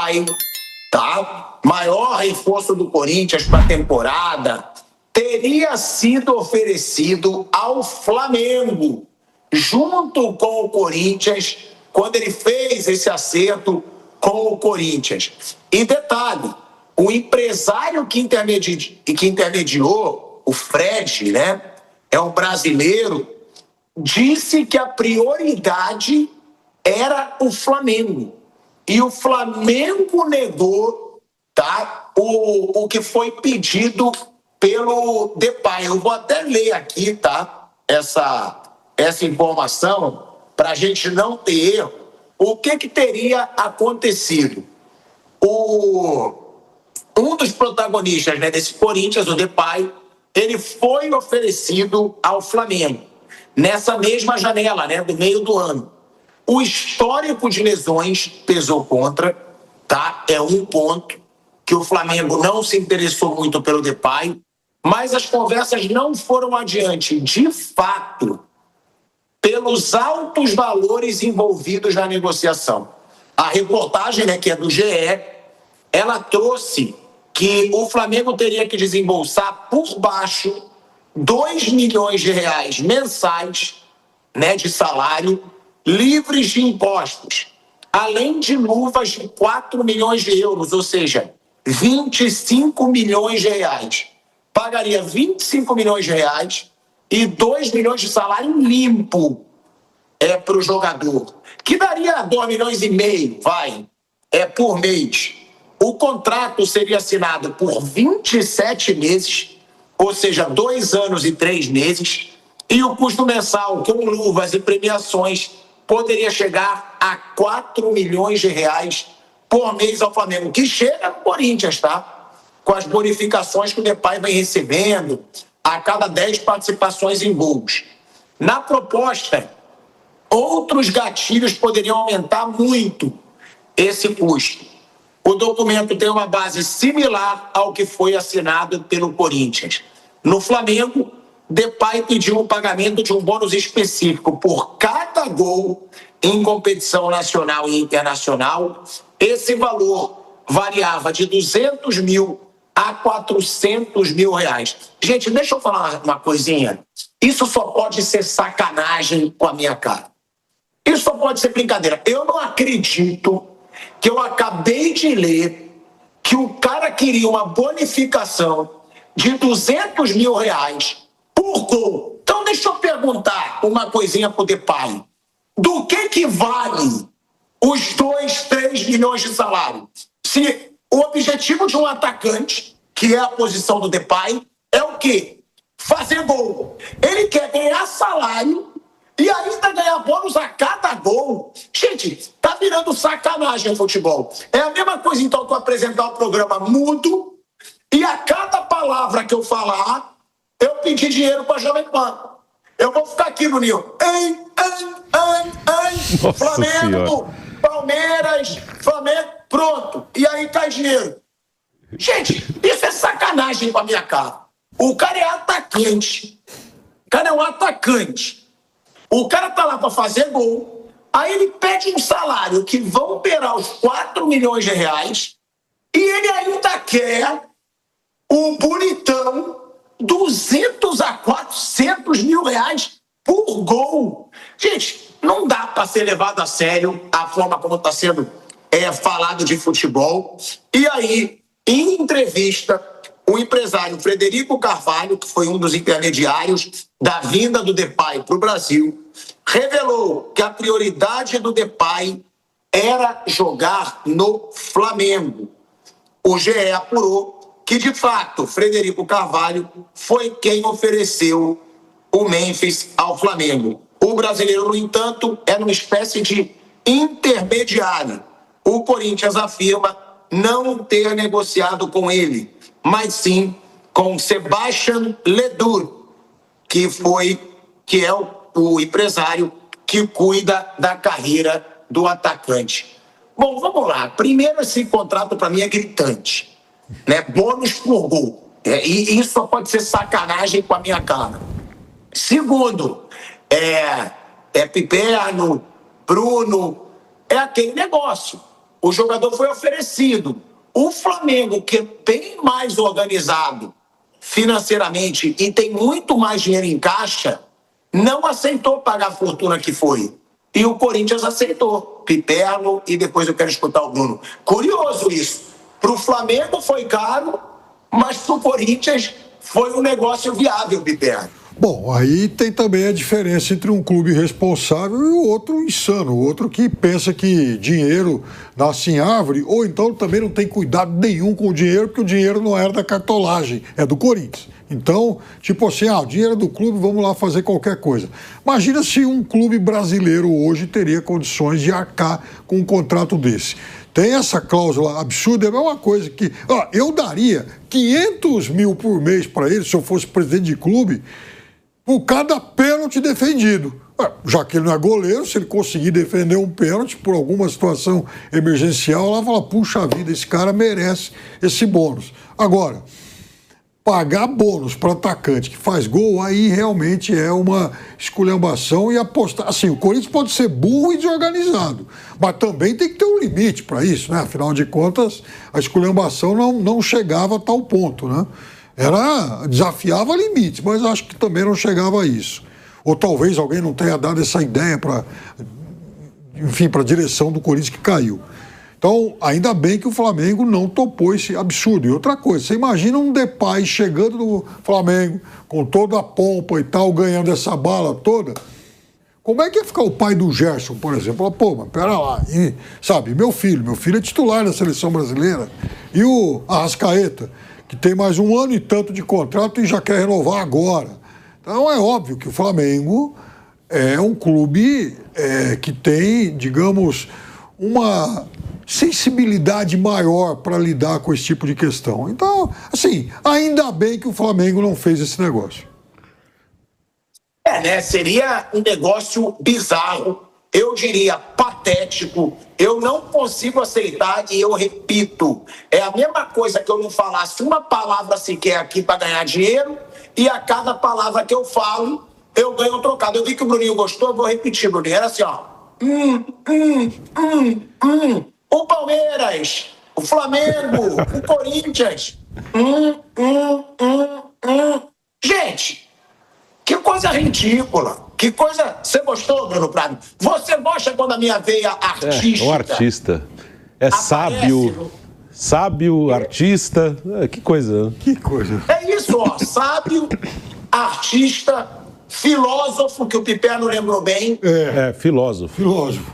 Depay, tá? Maior reforço do Corinthians para a temporada, teria sido oferecido ao Flamengo, junto com o Corinthians, quando ele fez esse acerto com o Corinthians. E detalhe, o empresário que intermediou, o Fred, né, é um brasileiro, disse que a prioridade era o Flamengo. E o Flamengo negou, tá, o que foi pedido pelo Depay. Eu vou até ler aqui, tá, essa informação, para a gente não ter erro. O que teria acontecido? Um dos protagonistas, né, desse Corinthians, o Depay, ele foi oferecido ao Flamengo nessa mesma janela, né, do meio do ano. O histórico de lesões pesou contra, tá? É um ponto que o Flamengo não se interessou muito pelo Depay, mas as conversas não foram adiante, de fato, pelos altos valores envolvidos na negociação. A reportagem, né, que é do GE, ela trouxe que o Flamengo teria que desembolsar por baixo 2 milhões de reais mensais, né, de salário, livres de impostos, além de luvas de 4 milhões de euros, ou seja, 25 milhões de reais. Pagaria 25 milhões de reais e 2 milhões de salário limpo para o jogador, que daria 2 milhões e meio, por mês. O contrato seria assinado por 27 meses, ou seja, 2 anos e 3 meses, e o custo mensal com luvas e premiações poderia chegar a 4 milhões de reais por mês ao Flamengo, que chega no Corinthians, tá? Com as bonificações que o Depay vem recebendo a cada 10 participações em gols. Na proposta, outros gatilhos poderiam aumentar muito esse custo. O documento tem uma base similar ao que foi assinado pelo Corinthians. No Flamengo, Depay pediu o pagamento de um bônus específico por cada gol em competição nacional e internacional. Esse valor variava de 200 mil a 400 mil reais. Gente, deixa eu falar uma coisinha. Isso só pode ser sacanagem com a minha cara. Isso só pode ser brincadeira. Eu não acredito que eu acabei de ler que o cara queria uma bonificação de 200 mil reais por gol. Então deixa eu perguntar uma coisinha pro Depay. Do que vale os 2, 3 milhões de salário? Se o objetivo de um atacante, que é a posição do Depay, é o quê? Fazer gol. Ele quer ganhar salário e ainda ganhar bônus a cada gol. Gente, tá virando sacanagem o futebol. É a mesma coisa, então, que eu apresentar o programa mudo e a cada palavra que eu falar, eu pedir dinheiro pra Jovem Pan. Eu vou ficar aqui no Nil. Flamengo, Senhora. Palmeiras, Flamengo, pronto. E aí cai dinheiro. Gente, isso é sacanagem com a minha cara. O cara é atacante. O cara é um atacante. O cara tá lá para fazer gol, aí ele pede um salário que vão beirar os 4 milhões de reais e ele ainda quer o bonitão 200 a 400 mil reais por gol. Gente, não dá para ser levado a sério a forma como está sendo falado de futebol. E aí, em entrevista, o empresário Frederico Carvalho, que foi um dos intermediários da vinda do Depay para o Brasil, revelou que a prioridade do Depay era jogar no Flamengo. O GE apurou que, de fato, Frederico Carvalho foi quem ofereceu o Memphis ao Flamengo. O brasileiro, no entanto, era uma espécie de intermediário. O Corinthians afirma não ter negociado com ele, mas sim com Sebastian Ledur, que é o empresário que cuida da carreira do atacante. Bom, vamos lá. Primeiro, esse contrato para mim é gritante, né? Bônus por gol. E isso só pode ser sacanagem com a minha cara. Segundo, Piperno, Bruno, é aquele negócio. O jogador foi oferecido. O Flamengo, que é bem mais organizado financeiramente e tem muito mais dinheiro em caixa, não aceitou pagar a fortuna que foi. E o Corinthians aceitou. Piperno, e depois eu quero escutar o Bruno. Curioso isso. Para o Flamengo foi caro, mas para o Corinthians foi um negócio viável, Piperno. Bom, aí tem também a diferença entre um clube responsável e o outro insano, o outro que pensa que dinheiro nasce em árvore, ou então também não tem cuidado nenhum com o dinheiro, porque o dinheiro não era da cartolagem, é do Corinthians. Então, tipo assim, o dinheiro é do clube, vamos lá fazer qualquer coisa. Imagina se um clube brasileiro hoje teria condições de arcar com um contrato desse. Tem essa cláusula absurda, é a mesma coisa que... eu daria 500 mil por mês para ele, se eu fosse presidente de clube, por cada pênalti defendido. Já que ele não é goleiro, se ele conseguir defender um pênalti por alguma situação emergencial, ela fala, puxa vida, esse cara merece esse bônus. Agora, pagar bônus para atacante que faz gol, aí realmente é uma esculhambação e apostar. Assim, o Corinthians pode ser burro e desorganizado, mas também tem que ter um limite para isso, né? Afinal de contas, a esculhambação não chegava a tal ponto, né? Desafiava limites, mas acho que também não chegava a isso. Ou talvez alguém não tenha dado essa ideia para a direção do Corinthians que caiu. Então, ainda bem que o Flamengo não topou esse absurdo. E outra coisa, você imagina um Depay chegando no Flamengo com toda a pompa e tal, ganhando essa bala toda. Como é que ia ficar o pai do Gerson, por exemplo? Pô, mas pera lá, sabe, meu filho é titular da seleção brasileira. E o Arrascaeta, que tem mais 1 ano e tanto de contrato e já quer renovar agora. Então é óbvio que o Flamengo é um clube que tem, digamos, uma sensibilidade maior para lidar com esse tipo de questão. Então, assim, ainda bem que o Flamengo não fez esse negócio. Seria um negócio bizarro, eu diria patético. Eu não consigo aceitar e eu repito, é a mesma coisa que eu não falasse uma palavra sequer aqui para ganhar dinheiro e a cada palavra que eu falo, eu ganho um trocado. Eu vi que o Bruninho gostou, eu vou repetir, Bruninho. Era assim, ó. O Palmeiras, o Flamengo, o Corinthians. Gente, que coisa ridícula. Que coisa... Você gostou, Bruno Prado? Você gosta quando a minha veia artística... O artista. Sábio. Sábio, artista. Que coisa. Que coisa. É isso, ó. Sábio, artista, filósofo, que o Piperno lembrou bem. Filósofo.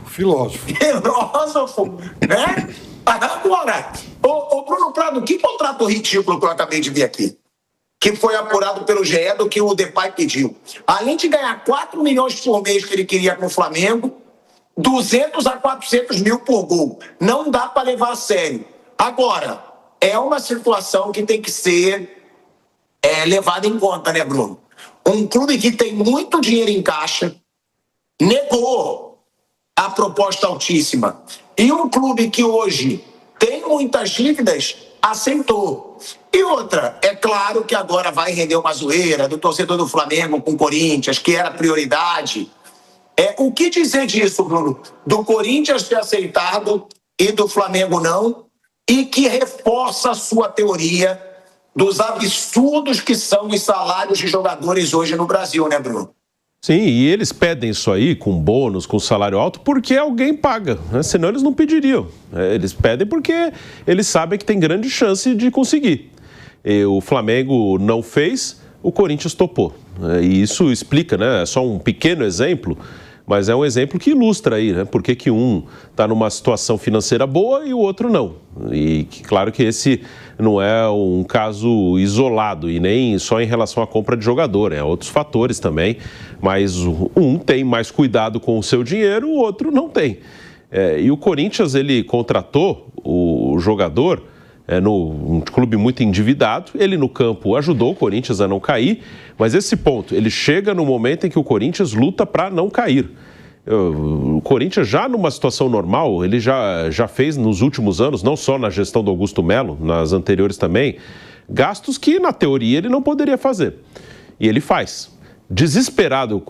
Filósofo, né? Agora, ô Bruno Prado, que contrato ridículo que eu acabei de ver aqui, que foi apurado pelo GE do que o Depay pediu. Além de ganhar 4 milhões por mês que ele queria com o Flamengo, 200 a 400 mil por gol. Não dá para levar a sério. Agora, é uma situação que tem que ser levada em conta, né, Bruno? Um clube que tem muito dinheiro em caixa negou a proposta altíssima. E um clube que hoje tem muitas dívidas aceitou. E outra, é claro que agora vai render uma zoeira do torcedor do Flamengo com o Corinthians, que era prioridade. O que dizer disso, Bruno? Do Corinthians ter aceitado e do Flamengo não, e que reforça a sua teoria dos absurdos que são os salários de jogadores hoje no Brasil, né, Bruno? Sim, e eles pedem isso aí com bônus, com salário alto, porque alguém paga, né? Senão eles não pediriam. Eles pedem porque eles sabem que tem grande chance de conseguir. E o Flamengo não fez, o Corinthians topou. E isso explica, né? É só um pequeno exemplo, mas é um exemplo que ilustra aí, né? Por que um está numa situação financeira boa e o outro não. E claro que esse não é um caso isolado e nem só em relação à compra de jogador, outros fatores também, mas um tem mais cuidado com o seu dinheiro, o outro não tem. E o Corinthians, ele contratou o jogador num clube muito endividado, ele no campo ajudou o Corinthians a não cair, mas esse ponto, ele chega no momento em que o Corinthians luta para não cair. O Corinthians já numa situação normal, ele já fez nos últimos anos, não só na gestão do Augusto Melo, nas anteriores também, gastos que na teoria ele não poderia fazer. E ele faz. desesperado,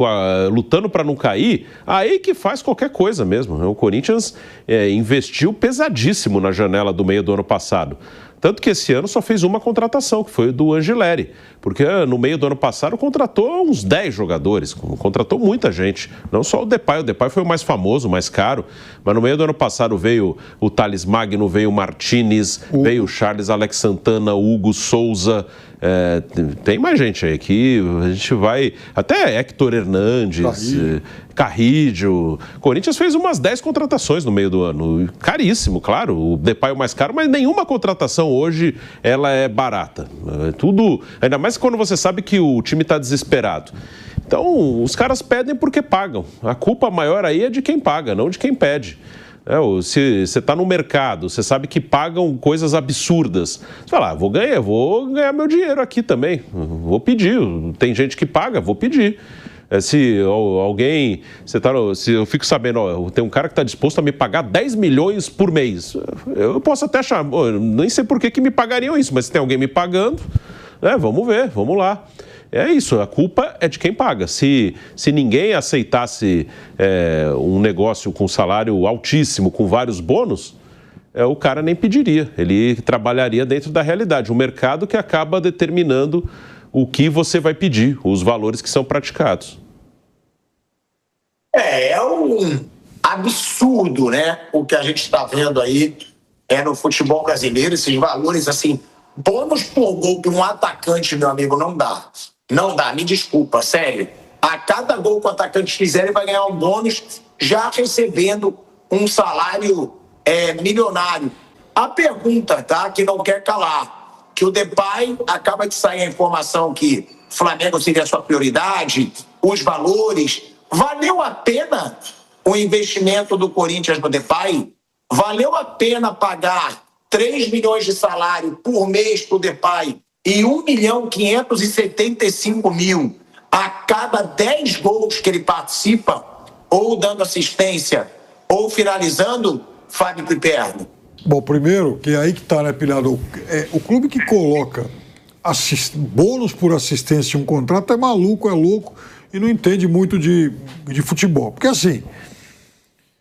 lutando para não cair, aí que faz qualquer coisa mesmo. O Corinthians investiu pesadíssimo na janela do meio do ano passado. Tanto que esse ano só fez uma contratação, que foi do Angileri. Porque no meio do ano passado contratou uns 10 jogadores, contratou muita gente. Não só o Depay foi o mais famoso, o mais caro. Mas no meio do ano passado veio o Thales Magno, veio o Martinez, veio o Charles, Alex Santana, Hugo Souza. Tem mais gente aí que a gente vai... Até Héctor Hernandes, Carrídio. Corinthians fez umas 10 contratações no meio do ano. Caríssimo, claro. O Depay é o mais caro, mas nenhuma contratação hoje ela é barata. Tudo... Ainda mais quando você sabe que o time está desesperado. Então, os caras pedem porque pagam. A culpa maior aí é de quem paga, não de quem pede. Se você está no mercado, você sabe que pagam coisas absurdas. Você fala, vou ganhar meu dinheiro aqui também. Vou pedir. Tem gente que paga, vou pedir. Se alguém... se eu fico sabendo, tem um cara que está disposto a me pagar 10 milhões por mês. Eu posso até achar... nem sei por que me pagariam isso, mas se tem alguém me pagando... vamos ver, vamos lá. É isso, a culpa é de quem paga. Se ninguém aceitasse um negócio com salário altíssimo, com vários bônus, o cara nem pediria. Ele trabalharia dentro da realidade. O mercado que acaba determinando o que você vai pedir, os valores que são praticados. É um absurdo, né? O que a gente está vendo aí no futebol brasileiro, esses valores assim... Bônus por gol para um atacante, meu amigo, não dá. Não dá, me desculpa, sério. A cada gol que o atacante fizer, ele vai ganhar um bônus, já recebendo um salário milionário. A pergunta, tá, que não quer calar, que o Depay, acaba de sair a informação que o Flamengo seria a sua prioridade, os valores. Valeu a pena o investimento do Corinthians no Depay? Valeu a pena pagar 3 milhões de salário por mês para o Depay e 1.575.000 a cada 10 gols que ele participa, ou dando assistência, ou finalizando, Fábio Piperno? Bom, primeiro, que é aí que está, né, Pilhado? O clube que coloca bônus por assistência em um contrato é maluco, é louco e não entende muito de futebol. Porque assim,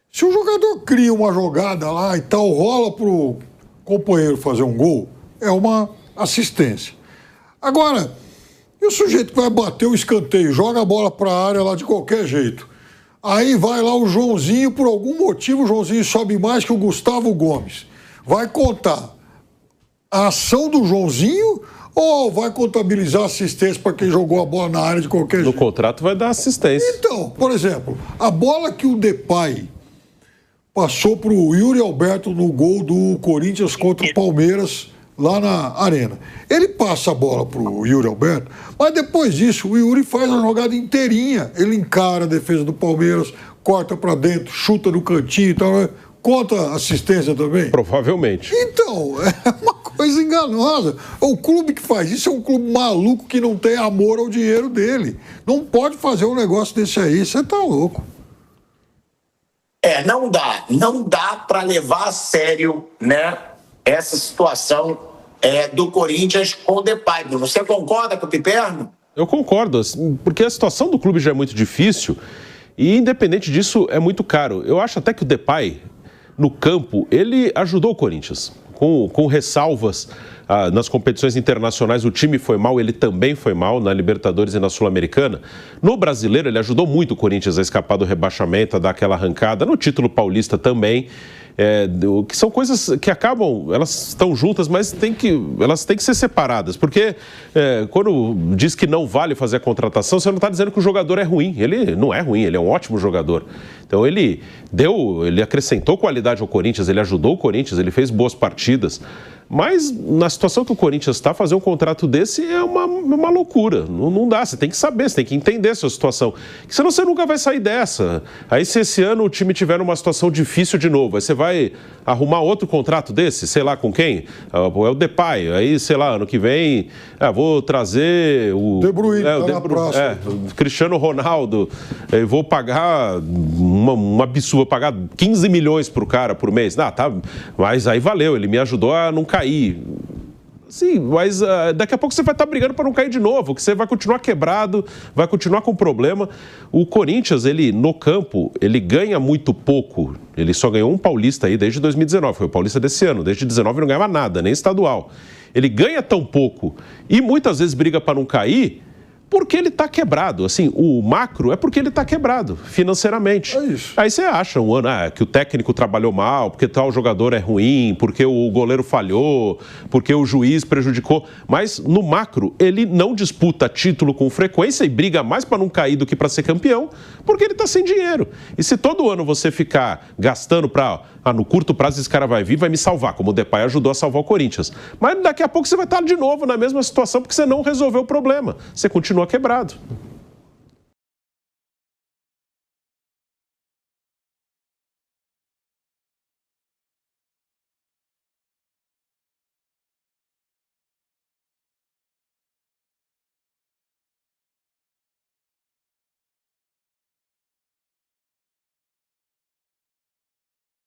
se o jogador cria uma jogada lá e tal, rola pro companheiro fazer um gol, é uma assistência. Agora, e o sujeito que vai bater o escanteio, joga a bola para a área lá de qualquer jeito. Aí vai lá o Joãozinho, por algum motivo o Joãozinho sobe mais que o Gustavo Gomes. Vai contar a ação do Joãozinho ou vai contabilizar assistência para quem jogou a bola na área de qualquer jeito? No contrato vai dar assistência. Então, por exemplo, a bola que o Depay passou para o Yuri Alberto no gol do Corinthians contra o Palmeiras lá na Arena. Ele passa a bola para o Yuri Alberto, mas depois disso o Yuri faz a jogada inteirinha. Ele encara a defesa do Palmeiras, corta para dentro, chuta no cantinho e tal. Conta assistência também? Provavelmente. Então, é uma coisa enganosa. O clube que faz isso é um clube maluco que não tem amor ao dinheiro dele. Não pode fazer um negócio desse aí, você tá louco. Não dá para levar a sério, né, essa situação do Corinthians com o Depay. Você concorda com o Piperno? Eu concordo, porque a situação do clube já é muito difícil e, independente disso, é muito caro. Eu acho até que o Depay, no campo, ele ajudou o Corinthians, com ressalvas. Nas competições internacionais o time foi mal, ele também foi mal na Libertadores e na Sul-Americana. No Brasileiro ele ajudou muito o Corinthians a escapar do rebaixamento, a dar aquela arrancada. No título paulista também. Que são coisas que acabam, elas estão juntas, mas elas têm que ser separadas. Porque quando diz que não vale fazer a contratação, você não está dizendo que o jogador é ruim. Ele não é ruim, ele é um ótimo jogador. Então ele acrescentou qualidade ao Corinthians, ele ajudou o Corinthians, ele fez boas partidas. Mas na situação que o Corinthians está, fazer um contrato desse é uma loucura. Não dá, você tem que saber, você tem que entender a sua situação. Porque senão você nunca vai sair dessa. Aí se esse ano o time tiver numa situação difícil de novo, aí você vai arrumar outro contrato desse, sei lá com quem? É o Depay. Aí, sei lá, ano que vem, vou trazer o De Bruyne, o Cristiano Ronaldo. Vou pagar uma absurda, vou pagar 15 milhões pro cara por mês. Tá, mas aí valeu, ele me ajudou a não cair. Sim, mas daqui a pouco você vai estar brigando para não cair de novo, que você vai continuar quebrado, vai continuar com problema. O Corinthians, ele no campo, ele ganha muito pouco. Ele só ganhou um paulista aí desde 2019, foi o paulista desse ano. Desde 2019 não ganhava nada, nem estadual. Ele ganha tão pouco e muitas vezes briga para não cair porque ele está quebrado. Assim, o macro é porque ele está quebrado financeiramente. É isso. Aí você acha um ano que o técnico trabalhou mal, porque tal jogador é ruim, porque o goleiro falhou, porque o juiz prejudicou. Mas no macro, ele não disputa título com frequência e briga mais para não cair do que para ser campeão, porque ele está sem dinheiro. E se todo ano você ficar gastando para... no curto prazo esse cara vai vir, vai me salvar, como o Depay ajudou a salvar o Corinthians. Mas daqui a pouco você vai estar de novo na mesma situação porque você não resolveu o problema. Você continua quebrado.